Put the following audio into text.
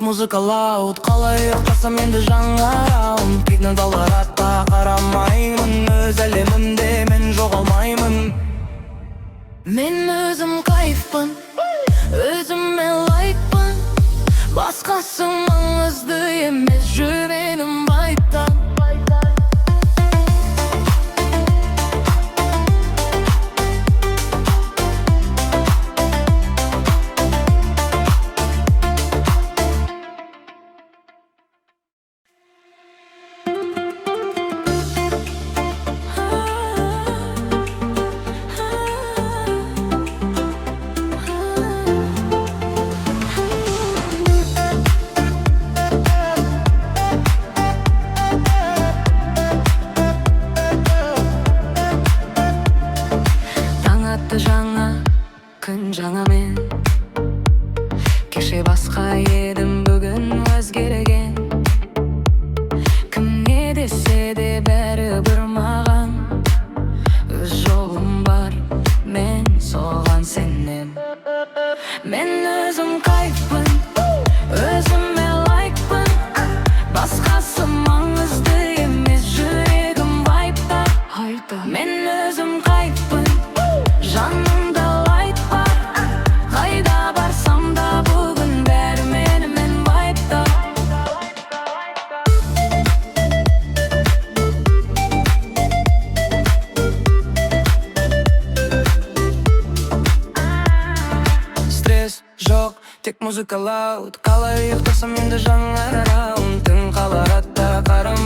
музыка loud. Қалай ұйықтасам енді жаңа раунд. Сигналдар атқа қарамаймын, өз әлемімде мен жоғалмаймын. Мен өзім кайфпын, өзіме лайкпын. Басқасы маңызды емес, жүрегім вайбта. Жаңа күн жаңа мен, кеше басқа едім, бүгін өзгерген. Кім не десе де бәрі бір маған, өз жолым бар, мен соған сенем. Мен өзім кайфпын, өзіме лайкпын. Басқасы маңызды емес, жүрегім вайбта. Мен өзім кайфпын, жанымда лайт бар. Қайда барсам да бүгін бәрі менімен вайбта. Стресс жоқ, тек музыка loud. Қалай ұйықтасам енді жаңа раунд. Түн қалар атта қарам